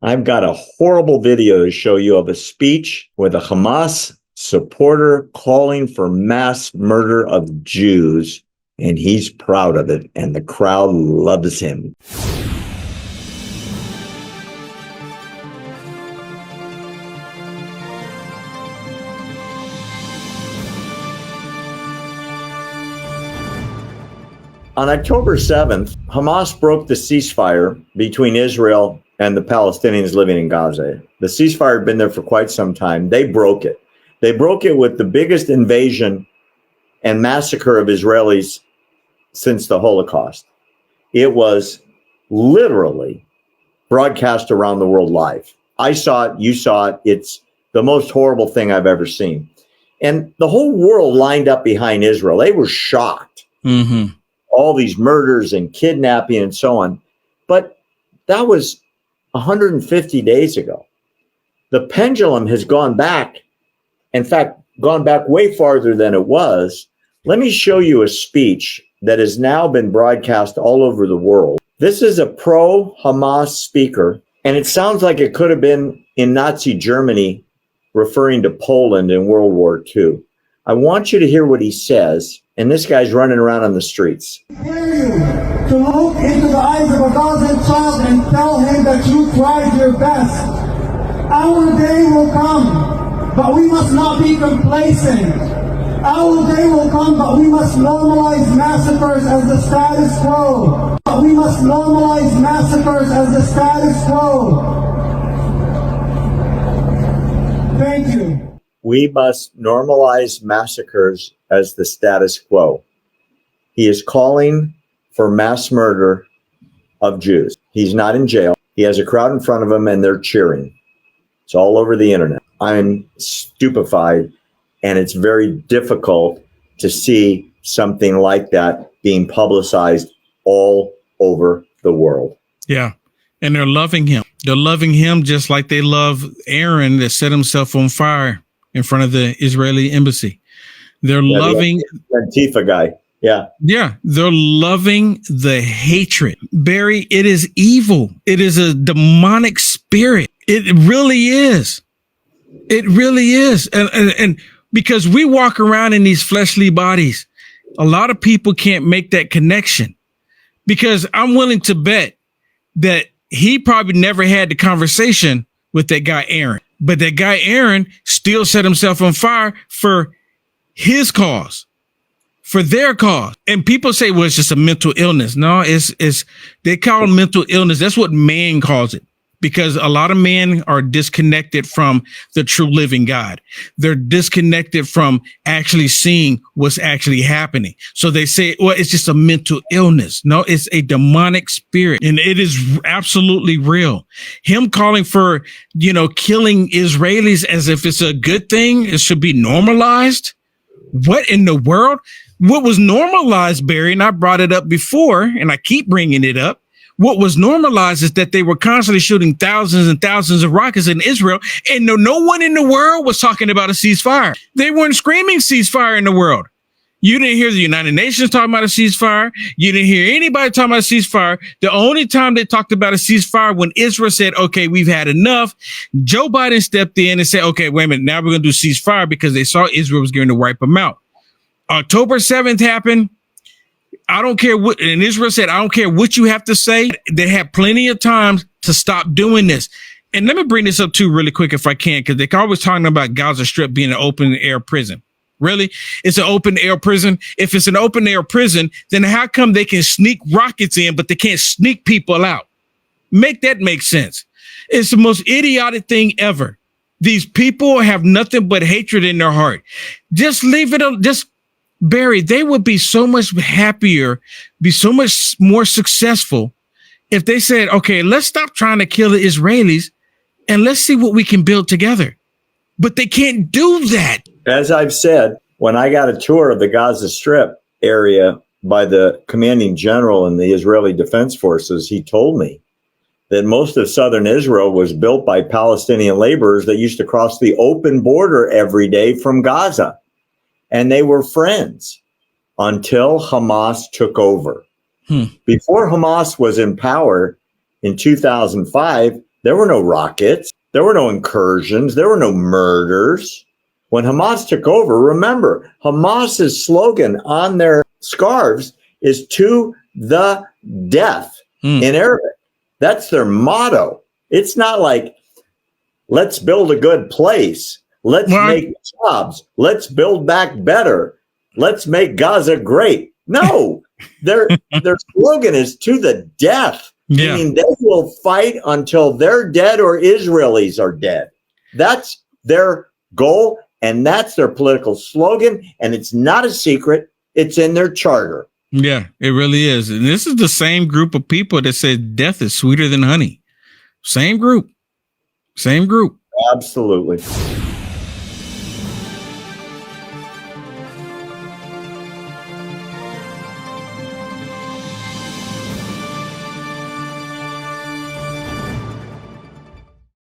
I've got a horrible video to show you of a speech with a Hamas supporter calling for mass murder of Jews, and he's proud of it, and the crowd loves him. On October 7th, Hamas broke the ceasefire between Israel and the Palestinians living in Gaza. The ceasefire had been there for quite some time. They broke it. They broke it with the biggest invasion and massacre of Israelis since the Holocaust. It was literally broadcast around the world live. I saw it. You saw it. It's the most horrible thing I've ever seen. And the whole world lined up behind Israel. They were shocked. Mm-hmm. All these murders and kidnapping and so on. But that was 150 days ago. The pendulum has gone back. In fact, gone back way farther than it was. Let me show you a speech that has now been broadcast all over the world. This is a pro-Hamas speaker, and it sounds like it could have been in Nazi Germany, referring to Poland in World War II. I want you to hear what he says, and this guy's running around on the streets. I dare you to look into the eyes of a Gazan child and tell him that you tried your best. Our day will come, but we must not be complacent. Our day will come, but we must normalize massacres as the status quo. But we must normalize massacres as the status quo. Thank you. We must normalize massacres as the status quo. He is calling for mass murder of Jews. He's not in jail. He has a crowd in front of him and they're cheering. It's all over the internet. I'm stupefied, and it's very difficult to see something like that being publicized all over the world. Yeah. And they're loving him. They're loving him just like they love Aaron that set himself on fire in front of the Israeli embassy. They're loving the Antifa guy. Yeah. Yeah. They're loving the hatred. Barry, it is evil. It is a demonic spirit. It really is. It really is. And because we walk around in these fleshly bodies, a lot of people can't make that connection, because I'm willing to bet that he probably never had the conversation with that guy, Aaron. But that guy, Aaron, still set himself on fire for his cause, for their cause. And people say, well, it's just a mental illness. No, it's they call it mental illness. That's what man calls it, because a lot of men are disconnected from the true living God. They're disconnected from actually seeing what's actually happening. So they say, well, it's just a mental illness. No, it's a demonic spirit, and it is absolutely real. Him calling for, killing Israelis as if it's a good thing. It should be normalized. What in the world? What was normalized, Barry, and I brought it up before, and I keep bringing it up. What was normalized is that they were constantly shooting thousands and thousands of rockets in Israel, and no one in the world was talking about a ceasefire. They weren't screaming ceasefire in the world. You didn't hear the United Nations talking about a ceasefire. You didn't hear anybody talking about a ceasefire. The only time they talked about a ceasefire when Israel said, okay, we've had enough. Joe Biden stepped in and said, okay, wait a minute, now we're going to do ceasefire, because they saw Israel was going to wipe them out. October 7th happened. I don't care what, and Israel said, I don't care what you have to say. They have plenty of time to stop doing this. And let me bring this up too really quick if I can, because they're always talking about Gaza Strip being an open air prison. Really? It's an open air prison. If it's an open air prison, then how come they can sneak rockets in, but they can't sneak people out? Make that make sense. It's the most idiotic thing ever. These people have nothing but hatred in their heart. Just leave it. Just Barry, they would be so much happier, be so much more successful if they said, okay, let's stop trying to kill the Israelis and let's see what we can build together. But they can't do that. As I've said, when I got a tour of the Gaza Strip area by the commanding general in the Israeli Defense Forces, he told me that most of southern Israel was built by Palestinian laborers that used to cross the open border every day from Gaza. And they were friends until Hamas took over. Before Hamas was in power in 2005, There were no rockets. There were no incursions. There were no murders. When Hamas took over, remember, Hamas's slogan on their scarves is "to the death" in Arabic. That's their motto. It's not like, let's build a good place. Let's make jobs. Let's build back better. Let's make Gaza great. No, their slogan is "to the death." Yeah. Meaning they will fight until they're dead or Israelis are dead. That's their goal, and that's their political slogan. And it's not a secret. It's in their charter. Yeah, it really is. And this is the same group of people that said death is sweeter than honey. Same group. Same group. Absolutely.